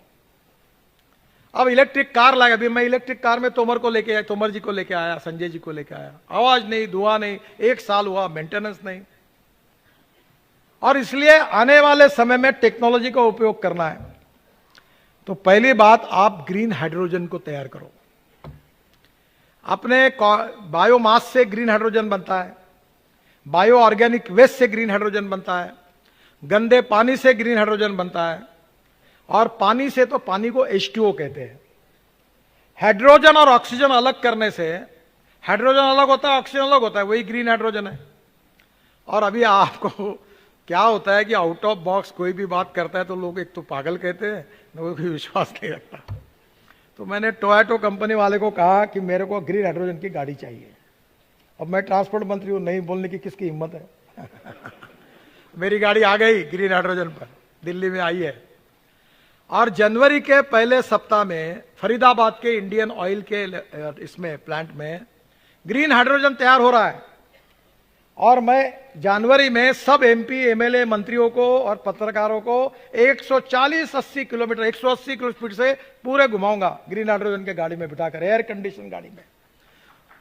अब इलेक्ट्रिक कार लाया, अभी मैं इलेक्ट्रिक कार में तोमर को लेके आया, तोमर जी को लेके आया, संजय जी को लेके आया, आवाज नहीं, धुआं नहीं, 1 साल हुआ, मेंटेनेंस नहीं। और इसलिए आने वाले समय में टेक्नोलॉजी का उपयोग करना है। तो पहली बात, आप ग्रीन हाइड्रोजन को तैयार करो। अपने बायोमास से ग्रीन हाइड्रोजन बनता है, बायो ऑर्गेनिक वेस्ट से ग्रीन हाइड्रोजन बनता है, गंदे पानी से ग्रीन हाइड्रोजन बनता है, और पानी से तो पानी को H2O कहते हैं। हाइड्रोजन और ऑक्सीजन अलग करने से, हाइड्रोजन अलग होता है, ऑक्सीजन अलग होता है, वही ग्रीन हाइड्रोजन है। और अभी आपको क्या होता है कि आउट ऑफ बॉक्स कोई भी बात करता है तो लोग एक तो पागल कहते हैं, लोगों को विश्वास नहीं रखता। तो मैंने टोयोटो कंपनी वाले को कहा कि मेरे को ग्रीन हाइड्रोजन की गाड़ी चाहिए। अब मैं ट्रांसपोर्ट मंत्री हूं, नहीं बोलने की किसकी हिम्मत है। मेरी गाड़ी आ गई ग्रीन हाइड्रोजन पर, दिल्ली में आई है। और जनवरी के पहले सप्ताह में फरीदाबाद के इंडियन ऑयल के इसमें प्लांट में ग्रीन हाइड्रोजन तैयार हो रहा है। और मैं जनवरी में सब MP MLA मंत्रियों को और पत्रकारों को 140-80 किलोमीटर 180 किलो स्पीड से पूरे घुमाऊंगा ग्रीन हाइड्रोजन के गाड़ी में बिठाकर, एयर कंडीशन गाड़ी में।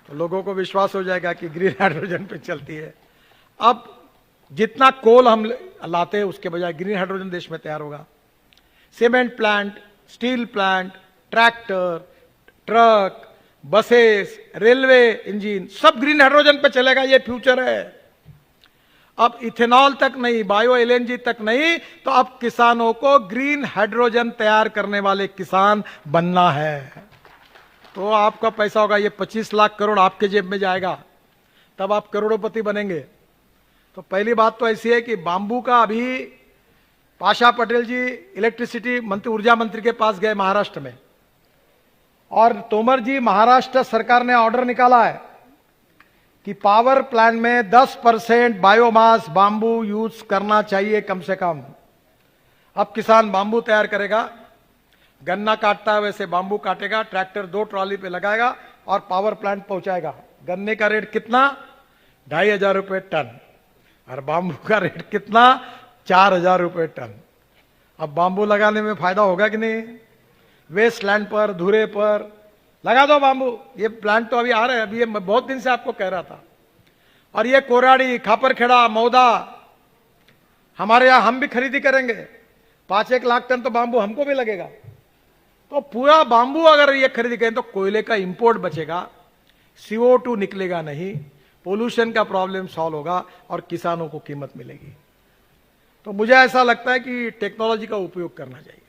तो लोगों को विश्वास हो जाएगा कि ग्रीन हाइड्रोजन पे चलती है। अब जितना कोल हम लाते हैं उसके बजाय ग्रीन हाइड्रोजन देश में तैयार होगा। Cement plant, steel plant, tractor, truck, buses, railway engine सब ग्रीन हाइड्रोजन पे चलेगा, ये फ्यूचर है। अब इथेनॉल तक नहीं, बायो एलएनजी तक नहीं, तो अब किसानों को ग्रीन हाइड्रोजन तैयार करने वाले किसान बनना है। तो आपका पैसा होगा, ये 25 लाख करोड़ आपके जेब में जाएगा, तब आप करोड़पति बनेंगे। तो पहली बात तो ऐसी है कि बांबू का अभी पाशा पटेल जी इलेक्ट्रिसिटी मंत्री, ऊर्जा मंत्री के पास गए महाराष्ट्र में, और तोमर जी महाराष्ट्र सरकार ने ऑर्डर निकाला है कि पावर प्लांट में 10% बायोमास बांबू यूज करना चाहिए कम से कम। अब किसान बांबू तैयार करेगा, गन्ना काटता है वैसे बांबू काटेगा, ट्रैक्टर 2 ट्रॉली पे लगाएगा और पावर प्लांट पहुंचाएगा। गन्ने का रेट कितना? 2,500 रुपए टन, और बांबू का रेट कितना? 4,000 रुपए टन। अब बांबू लगाने में फायदा होगा कि नहीं? वेस्ट लैंड पर, धुरे पर लगा दो बांबू। ये प्लांट तो अभी आ रहे हैं, अभी ये मैं बहुत दिन से आपको कह रहा था। और ये कोराड़ी, खापरखेड़ा, मौदा, हमारे यहां हम भी खरीदी करेंगे। 5-1 लाख टन तो बांबू हमको भी लगेगा। तो पूरा बांबू अगर ये खरीदी करें तो कोयले का इंपोर्ट बचेगा, CO2 निकलेगा नहीं, पोल्यूशन का प्रॉब्लम सॉल्व होगा और किसानों को कीमत मिलेगी। तो मुझे ऐसा लगता है कि टेक्नोलॉजी का उपयोग करना चाहिए।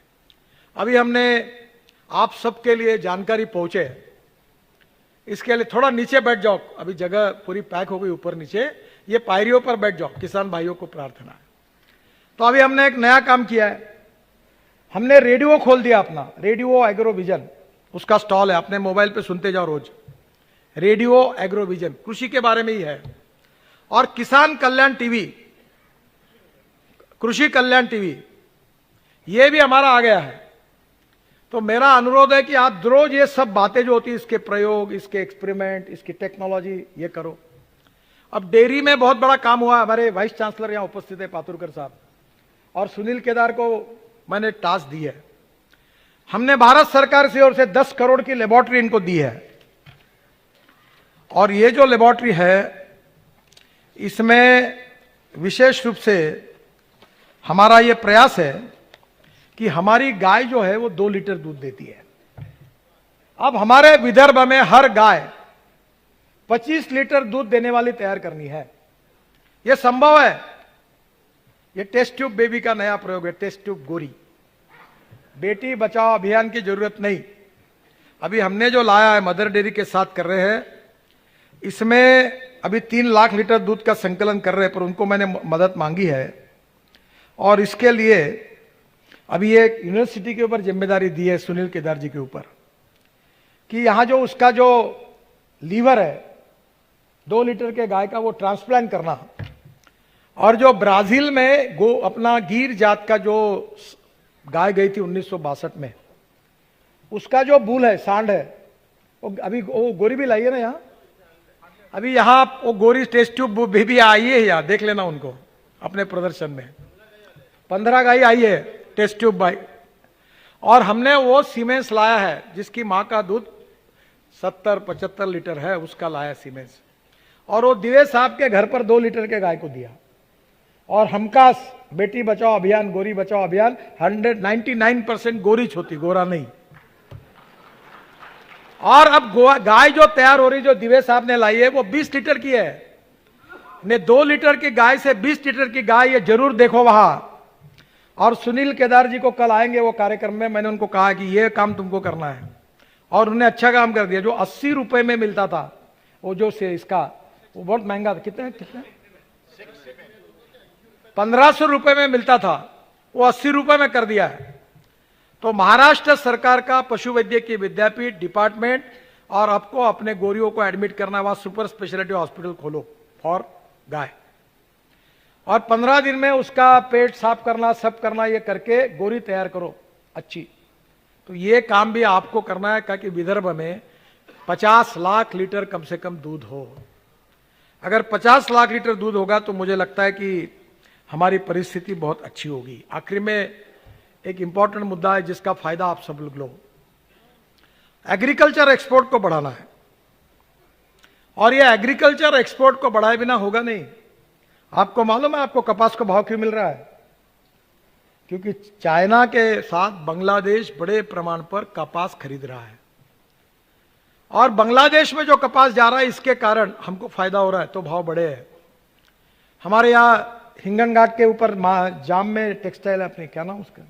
अभी हमने आप सबके लिए जानकारी पहुंचे, इसके लिए थोड़ा नीचे बैठ जाओ, अभी जगह पूरी पैक हो गई ऊपर नीचे, ये पायरियों पर बैठ जाओ, किसान भाइयों को प्रार्थना है। तो अभी हमने एक नया काम किया है, हमने रेडियो खोल दिया अपना, रेडियो एग्रो विजन, उसका स्टॉल है, अपने मोबाइल पे सुनते जाओ रोज। रेडियो एग्रो विजन कृषि के बारे में ही है। और किसान कल्याण टीवी, कृषि कल्याण टीवी, ये भी हमारा आ गया है। तो मेरा अनुरोध है कि आप रोज ये सब बातें जो होती है, इसके प्रयोग, इसके एक्सपेरिमेंट, इसकी टेक्नोलॉजी, ये करो। अब डेयरी में बहुत बड़ा काम हुआ, हमारे वाइस चांसलर यहां उपस्थित है पातुरकर साहब, और सुनील केदार को मैंने टास्क दी है। हमने भारत सरकार की ओर से 10 करोड़ की लेबोरेटरी इनको दी है। और ये जो लेबोरेटरी है, इसमें विशेष रूप से हमारा ये प्रयास है कि हमारी गाय जो है वो 2 लीटर दूध देती है। अब हमारे विदर्भ में हर गाय 25 लीटर दूध देने वाली तैयार करनी है। यह संभव है। ये टेस्ट ट्यूब बेबी का नया प्रयोग है, टेस्ट ट्यूब गोरी। बेटी बचाओ अभियान की जरूरत नहीं। अभी हमने जो लाया है मदर डेयरी के साथ कर रहे हैं, इसमें अभी 3 लाख लीटर दूध का संकलन कर रहे हैं, पर उनको मैंने मदद मांगी है। और इसके लिए अभी एक यूनिवर्सिटी के ऊपर जिम्मेदारी दी है सुनील केदार जी के ऊपर, कि यहां जो उसका जो लीवर है 2 लीटर के गाय का, वो ट्रांसप्लांट करना। और जो ब्राजील में अपना गिर जात का जो गाय गई थी 1962 में, उसका जो बूल है, सांड है, वो अभी वो गोरी भी लाई है ना यहाँ। अभी यहाँ वो गोरी टेस्ट ट्यूब बेबी आई है, यहाँ देख लेना उनको अपने प्रदर्शन में। 15 गाय आई है टेस्ट ट्यूब भाई। और हमने वो सीमेंस लाया है जिसकी माँ का दूध 70-75 लीटर है, उसका लाया सीमेंस। और वो दिवेश साहब के घर पर 2 लीटर के गाय को दिया। और हमका बेटी बचाओ अभियान, गोरी बचाओ अभियान 99% गोरीच होती, गोरा नहीं। और अब गाय जो तैयार हो रही, जो दिवेश साहब ने लाई है, वो 20 लीटर की है। ने 2 लीटर की गाय से 20 लीटर की गाय, ये जरूर देखो वहां। और सुनील केदार जी को कल आएंगे वो कार्यक्रम में, मैंने उनको कहा कि ये काम तुमको करना है। और उन्होंने अच्छा काम कर दिया। जो 80 रुपए में मिलता था वो जो से इसका, वो बहुत महंगा था। कितने 1500 रुपए में मिलता था, वो 80 रुपए में कर दिया है। तो महाराष्ट्र सरकार का पशु वैद्यकीय विद्यापीठ डिपार्टमेंट और आपको अपने गोरियों को एडमिट करना, वहां सुपर स्पेशलिटी हॉस्पिटल खोलो फॉर गाय। और 15 दिन में उसका पेट साफ करना, सब करना, ये करके गोरी तैयार करो अच्छी। तो ये काम भी आपको करना है, ताकि विदर्भ में 50 लाख लीटर कम से कम दूध हो। अगर 50 लाख लीटर दूध होगा तो मुझे लगता है कि हमारी परिस्थिति बहुत अच्छी होगी। आखिर में एक इंपॉर्टेंट मुद्दा है जिसका फायदा आप सब लोग लो। एग्रीकल्चर एक्सपोर्ट को बढ़ाना है। और ये एग्रीकल्चर एक्सपोर्ट को बढ़ाए बिना होगा नहीं। आपको मालूम है आपको कपास का भाव क्यों मिल रहा है? क्योंकि चाइना के साथ बांग्लादेश बड़े प्रमाण पर कपास खरीद रहा है। और बांग्लादेश में जो कपास जा रहा है इसके कारण हमको फायदा हो रहा है, तो भाव बढ़े हैं। हमारे यहाँ हिंगन घाट के ऊपर जाम में टेक्सटाइल है, अपने क्या नाम उसका,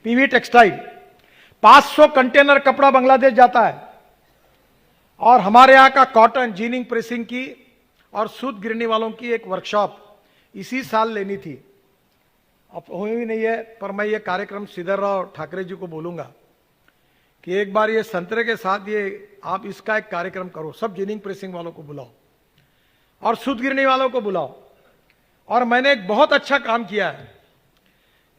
पीवी टेक्सटाइल, 500 कंटेनर कपड़ा बांग्लादेश जाता है। और हमारे यहाँ का कॉटन जीनिंग प्रेसिंग की और सूत गिरने वालों की एक वर्कशॉप इसी साल लेनी थी, अब हुई नहीं है। पर मैं ये कार्यक्रम सिद्धराव ठाकरे जी को बोलूंगा कि एक बार ये संतरे के साथ ये आप इसका एक कार्यक्रम करो, सब जीनिंग प्रेसिंग वालों को बुलाओ और सूत गिरने वालों को बुलाओ। और मैंने एक बहुत अच्छा काम किया है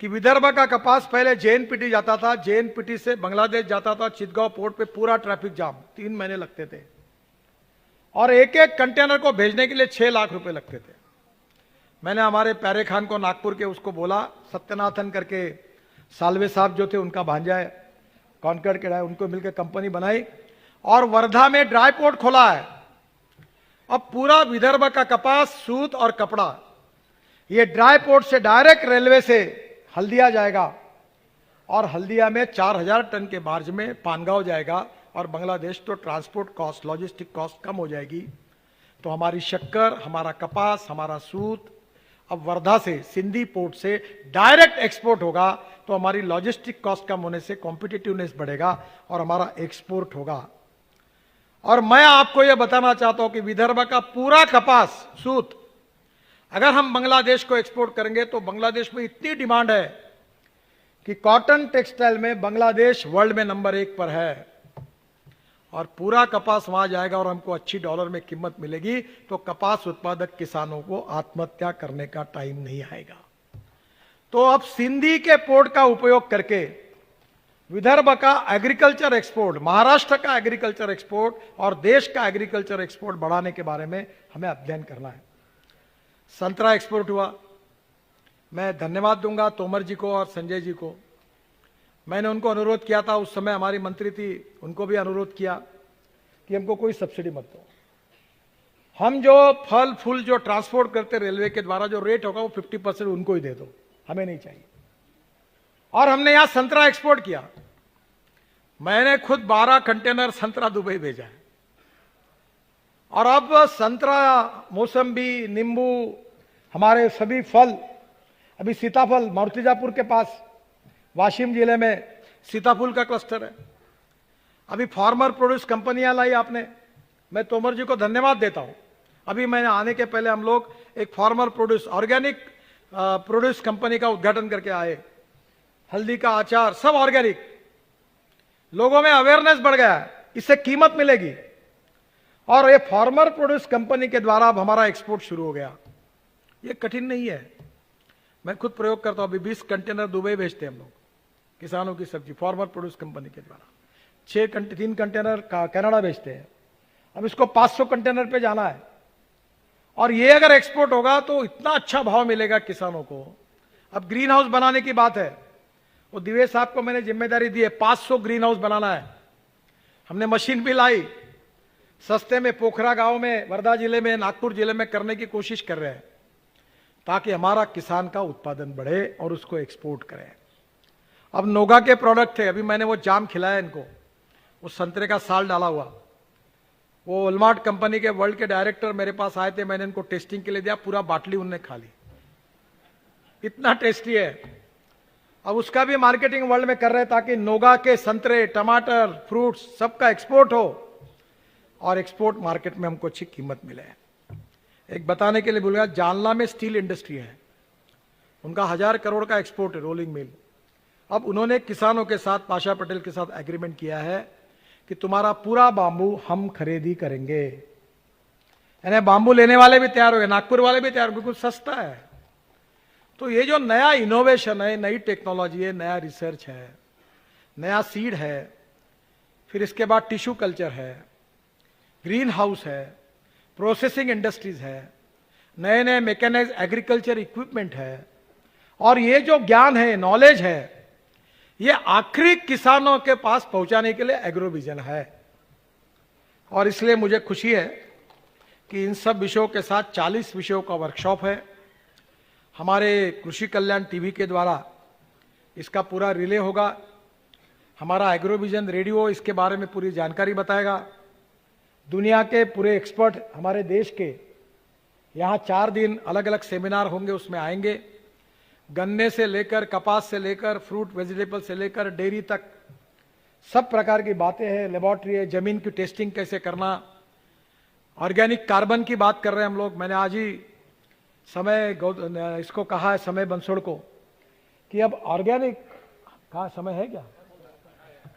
कि विदर्भ का कपास पहले जेएनपीटी जाता था, जेएनपीटी से बांग्लादेश जाता था, चितगांव पोर्ट पे पूरा ट्रैफिक जाम, 3 महीने लगते थे और एक एक कंटेनर को भेजने के लिए 6 लाख रुपए लगते थे। मैंने हमारे प्यारे खान को नागपुर के उसको बोला, सत्यनाथन करके सालवे साहब जो थे उनका भांजा है, कॉन्कर्ड के, उनको मिलकर कंपनी बनाई और वर्धा में ड्राई पोर्ट खोला है। अब पूरा विदर्भ का कपास, सूत और कपड़ा ये ड्राई पोर्ट से डायरेक्ट रेलवे से हल्दिया जाएगा और हल्दिया में 4000 टन के बार्ज में पानगांव जाएगा और बांग्लादेश। तो ट्रांसपोर्ट कॉस्ट, लॉजिस्टिक कॉस्ट कम हो जाएगी। तो हमारी शक्कर, हमारा कपास, हमारा सूत अब वर्धा से, सिंधी पोर्ट से डायरेक्ट एक्सपोर्ट होगा, तो हमारी लॉजिस्टिक कॉस्ट कम होने से कॉम्पिटिटिवनेस बढ़ेगा और हमारा एक्सपोर्ट होगा। और मैं आपको यह बताना चाहता हूं कि विदर्भ का पूरा कपास, सूत अगर हम बांग्लादेश को एक्सपोर्ट करेंगे तो बांग्लादेश में इतनी डिमांड है कि कॉटन टेक्सटाइल में बांग्लादेश वर्ल्ड में नंबर 1 पर है और पूरा कपास वहां जाएगा और हमको अच्छी डॉलर में कीमत मिलेगी। तो कपास उत्पादक किसानों को आत्महत्या करने का टाइम नहीं आएगा। तो अब सिंधी के पोर्ट का उपयोग करके विदर्भ का एग्रीकल्चर एक्सपोर्ट, महाराष्ट्र का एग्रीकल्चर एक्सपोर्ट और देश का एग्रीकल्चर एक्सपोर्ट बढ़ाने के बारे में हमें अध्ययन करना है। संतरा एक्सपोर्ट हुआ, मैं धन्यवाद दूंगा तोमर जी को और संजय जी को। मैंने उनको अनुरोध किया था, उस समय हमारी मंत्री थी, उनको भी अनुरोध किया कि हमको कोई सब्सिडी मत दो, हम जो फल फूल जो ट्रांसपोर्ट करते रेलवे के द्वारा जो रेट होगा वो 50% उनको ही दे दो, हमें नहीं चाहिए। और हमने यहां संतरा एक्सपोर्ट किया। मैंने खुद 12 कंटेनर संतरा दुबई भेजा है और अब संतरा, मौसम्बी, नींबू, हमारे सभी फल, अभी सीताफल मारुतिजापुर के पास वाशिम जिले में सीताफल का क्लस्टर है। अभी फार्मर प्रोड्यूस कंपनियां लाई आपने, मैं तोमर जी को धन्यवाद देता हूं। अभी मैंने आने के पहले हम लोग एक farmer produce, organic produce company का उद्घाटन करके आए। हल्दी का अचार सब ऑर्गेनिक, लोगों में अवेयरनेस बढ़ गया है, इससे कीमत मिलेगी और ये फार्मर प्रोड्यूस कंपनी के द्वारा अब हमारा एक्सपोर्ट शुरू हो गया। ये कठिन नहीं है, मैं खुद प्रयोग करता हूं। अभी 20 कंटेनर दुबई भेजते हैं हम लोग, किसानों की सब्जी फार्मर प्रोड्यूस कंपनी के द्वारा। 3 कंटेनर कनाडा भेजते हैं। अब इसको 500 कंटेनर पे जाना है और ये अगर एक्सपोर्ट होगा तो इतना अच्छा भाव मिलेगा किसानों को। अब ग्रीन हाउस बनाने की बात है, वो दिवेश साहब को मैंने जिम्मेदारी दी है, 500 ग्रीन हाउस बनाना है। हमने मशीन भी लाई, सस्ते में पोखरा गांव में, वर्धा जिले में, नागपुर जिले में करने की कोशिश कर रहे हैं ताकि हमारा किसान का उत्पादन बढ़े और उसको एक्सपोर्ट करें। अब नोगा के प्रोडक्ट थे, अभी मैंने वो जाम खिलाया इनको, वो संतरे का साल डाला हुआ। वो वॉलमार्ट कंपनी के वर्ल्ड के डायरेक्टर मेरे पास आए थे, मैंने इनको टेस्टिंग के लिए दिया, पूरा बाटली उन्होंने खा ली, इतना टेस्टी है। अब उसका भी मार्केटिंग वर्ल्ड में कर रहे हैं ताकि नोगा के संतरे, टमाटर, फ्रूट्स सबका एक्सपोर्ट हो और एक्सपोर्ट मार्केट में हमको अच्छी कीमत मिले। एक बताने के लिए भूल गया, जालना में स्टील इंडस्ट्री है, उनका 1000 करोड़ का एक्सपोर्ट है, रोलिंग मिल। अब उन्होंने किसानों के साथ, पाशा पटेल के साथ एग्रीमेंट किया है कि तुम्हारा पूरा बांबू हम खरीदी करेंगे। यानी बांबू लेने वाले भी तैयार हो गए, नागपुर वाले भी तैयार हो गए, बिल्कुल सस्ता है। तो ये जो नया इनोवेशन है, नई टेक्नोलॉजी है, नया रिसर्च है, नया सीड है, फिर इसके बाद टिश्यू कल्चर है, ग्रीन हाउस है, प्रोसेसिंग इंडस्ट्रीज है, नए नए मैकेनाइज्ड एग्रीकल्चर इक्विपमेंट है, और ये जो ज्ञान है, नॉलेज है, ये आखिरी किसानों के पास पहुंचाने के लिए एग्रोविजन है। और इसलिए मुझे खुशी है कि इन सब विषयों के साथ 40 विषयों का वर्कशॉप है। हमारे कृषि कल्याण टीवी के द्वारा इसका पूरा रिले होगा। हमारा एग्रोविजन रेडियो इसके बारे में पूरी जानकारी बताएगा। दुनिया के पूरे एक्सपर्ट हमारे देश के यहाँ 4 दिन अलग अलग सेमिनार होंगे, उसमें आएंगे। गन्ने से लेकर, कपास से लेकर, फ्रूट वेजिटेबल से लेकर डेयरी तक सब प्रकार की बातें हैं। लेबोरेटरी है, जमीन की टेस्टिंग कैसे करना, ऑर्गेनिक कार्बन की बात कर रहे हैं हम लोग। मैंने आज ही इसको कहा है, समय बंसोड़ को, कि अब ऑर्गेनिक कहा समय है क्या,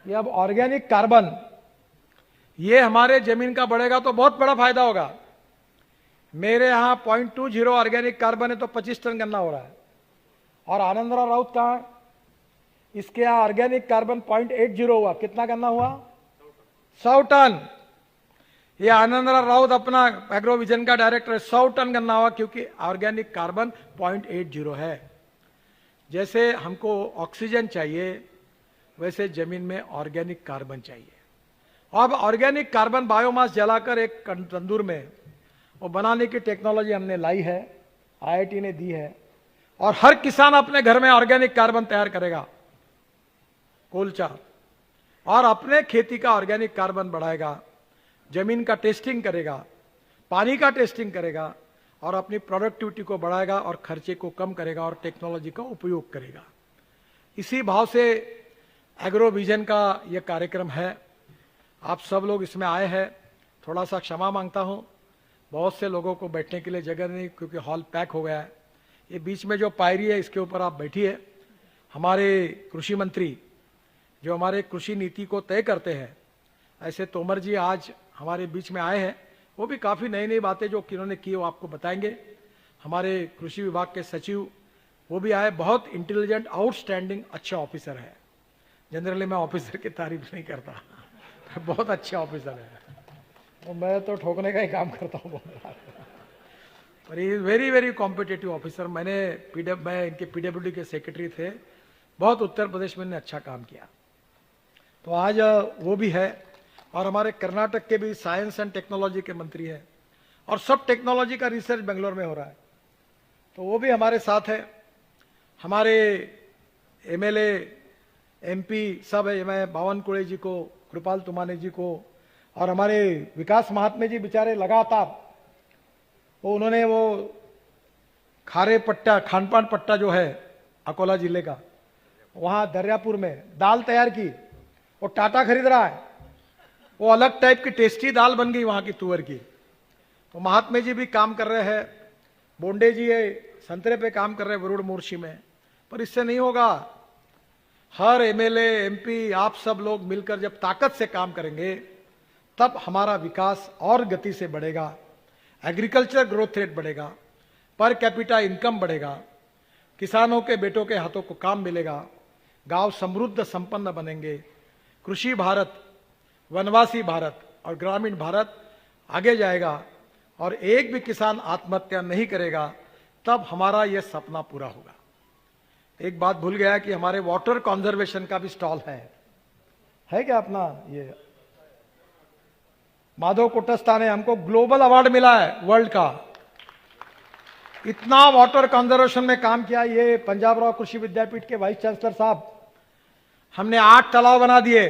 कि अब ऑर्गेनिक कार्बन ये हमारे जमीन का बढ़ेगा तो बहुत बड़ा फायदा होगा। मेरे यहाँ 0.20 ऑर्गेनिक कार्बन है तो 25 टन गन्ना हो रहा है। और आनंदराव राउत कहाँ, इसके यहाँ ऑर्गेनिक कार्बन 0.80 हुआ, कितना गन्ना हुआ, 100 टन। ये आनंदराव राउत अपना एग्रो विजन का डायरेक्टर है, 100 टन गन्ना हुआ, क्योंकि ऑर्गेनिक कार्बन 0.80 है। जैसे हमको ऑक्सीजन चाहिए वैसे जमीन में ऑर्गेनिक कार्बन चाहिए। अब ऑर्गेनिक कार्बन बायोमास जलाकर एक तंदूर में वो बनाने की टेक्नोलॉजी हमने लाई है, आईआईटी ने दी है, और हर किसान अपने घर में ऑर्गेनिक कार्बन तैयार करेगा, कोलचा, और अपने खेती का ऑर्गेनिक कार्बन बढ़ाएगा, जमीन का टेस्टिंग करेगा, पानी का टेस्टिंग करेगा, और अपनी प्रोडक्टिविटी को बढ़ाएगा और खर्चे को कम करेगा और टेक्नोलॉजी का उपयोग करेगा। इसी भाव से एग्रो विजन का यह कार्यक्रम है। आप सब लोग इसमें आए हैं, थोड़ा सा क्षमा मांगता हूं, बहुत से लोगों को बैठने के लिए जगह नहीं, क्योंकि हॉल पैक हो गया है। ये बीच में जो पायरी है इसके ऊपर आप बैठिए। हमारे कृषि मंत्री जो हमारे कृषि नीति को तय करते हैं, ऐसे तोमर जी आज हमारे बीच में आए हैं। वो भी काफ़ी नई नई बातें जो किन्होंने की वो आपको बताएंगे। हमारे कृषि विभाग के सचिव वो भी आए, बहुत इंटेलिजेंट, आउटस्टैंडिंग अच्छा ऑफिसर है। जनरली मैं ऑफिसर की तारीफ नहीं करता, बहुत अच्छा ऑफिसर है, तो मैं तो ठोकने का ही काम करता हूँ। पर ये वेरी वेरी कॉम्पिटिटिव ऑफिसर। मैं इनके पीडब्ल्यूडी के सेक्रेटरी थे, बहुत उत्तर प्रदेश में अच्छा काम किया। तो आज वो भी है, और हमारे कर्नाटक के भी साइंस एंड टेक्नोलॉजी के मंत्री हैं, और सब टेक्नोलॉजी का रिसर्च बेंगलोर में हो रहा है, तो वो भी हमारे साथ है। हमारे एमएलए एमपी सब है, मैं बावन कुड़े जी को, कृपाल तुमाने जी को, और हमारे विकास महात्मे जी बेचारे लगातार उन्होंने वो खारे पट्टा, खानपान पट्टा जो है अकोला जिले का, वहां दरियापुर में दाल तैयार की, वो टाटा खरीद रहा है, वो अलग टाइप की टेस्टी दाल बन गई वहां की तुअर की। तो महात्मे जी भी काम कर रहे हैं, बोंडे जी है संतरे पे काम कर रहे हैं वरुण मोर्शी में। पर इससे नहीं होगा, हर एमएलए एमपी आप सब लोग मिलकर जब ताकत से काम करेंगे तब हमारा विकास और गति से बढ़ेगा, एग्रीकल्चर ग्रोथ रेट बढ़ेगा, पर कैपिटा इनकम बढ़ेगा, किसानों के बेटों के हाथों को काम मिलेगा, गांव समृद्ध संपन्न बनेंगे, कृषि भारत, वनवासी भारत और ग्रामीण भारत आगे जाएगा, और एक भी किसान आत्महत्या नहीं करेगा, तब हमारा यह सपना पूरा होगा। एक बात भूल गया कि हमारे वाटर कंजर्वेशन का भी स्टॉल है क्या अपना, ये माधव कोटस्ता ने हमको ग्लोबल अवार्ड मिला है वर्ल्ड का, इतना वाटर कंजर्वेशन में काम किया। ये पंजाब राव कृषि विद्यापीठ के वाइस चांसलर साहब, हमने 8 तालाब बना दिए।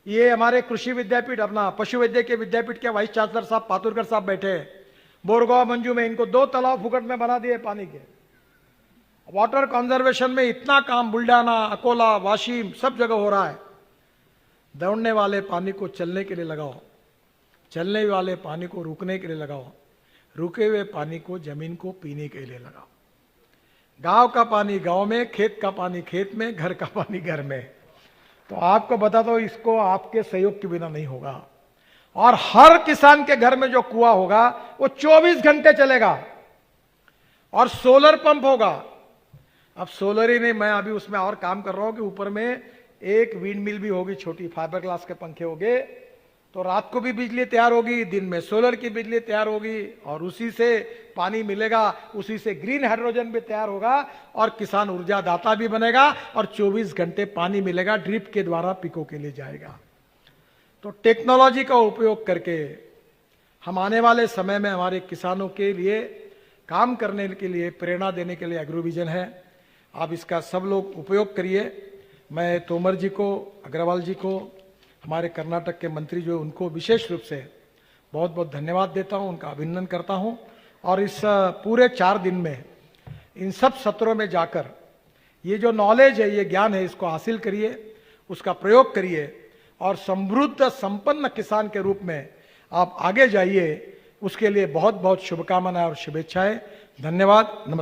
ये हमारे कृषि विद्यापीठ, अपना पशु वैद्य के विद्यापीठ के वाइस चांसलर साहब पातुरकर साहब बैठे हैं, बोरगांव मंजू में इनको 2 तालाब फुकट में बना दिए पानी के। वाटर कंजर्वेशन में इतना काम बुल्डाना, अकोला, वाशिम सब जगह हो रहा है। दौड़ने वाले पानी को चलने के लिए लगाओ, चलने वाले पानी को रुकने के लिए लगाओ, रुके हुए पानी को जमीन को पीने के लिए लगाओ। गांव का पानी गांव में, खेत का पानी खेत में, घर का पानी घर में। तो आपको बता दो, इसको आपके सहयोग के बिना नहीं होगा। और हर किसान के घर में जो कुआं होगा वो 24 घंटे चलेगा, और सोलर पंप होगा। अब सोलर ही नहीं, मैं अभी उसमें और काम कर रहा हूं कि ऊपर में एक विंड मिल भी होगी, छोटी फाइबर ग्लास के पंखे होंगे, तो रात को भी बिजली तैयार होगी, दिन में सोलर की बिजली तैयार होगी, और उसी से पानी मिलेगा, उसी से ग्रीन हाइड्रोजन भी तैयार होगा, और किसान ऊर्जा दाता भी बनेगा, और 24 घंटे पानी मिलेगा, ड्रिप के द्वारा पिको के लिए जाएगा। तो टेक्नोलॉजी का उपयोग करके हम आने वाले समय में हमारे किसानों के लिए काम करने के लिए प्रेरणा देने के लिए एग्रो विजन है। आप इसका सब लोग उपयोग करिए। मैं तोमर जी को, अग्रवाल जी को, हमारे कर्नाटक के मंत्री जो उनको विशेष रूप से बहुत बहुत धन्यवाद देता हूं, उनका अभिनंदन करता हूं। और इस पूरे 4 दिन में इन सब सत्रों में जाकर ये जो नॉलेज है, ये ज्ञान है, इसको हासिल करिए, उसका प्रयोग करिए और समृद्ध संपन्न किसान के रूप में आप आगे जाइए। उसके लिए बहुत बहुत शुभकामनाएं और शुभेच्छाएं। धन्यवाद, नमस्कार।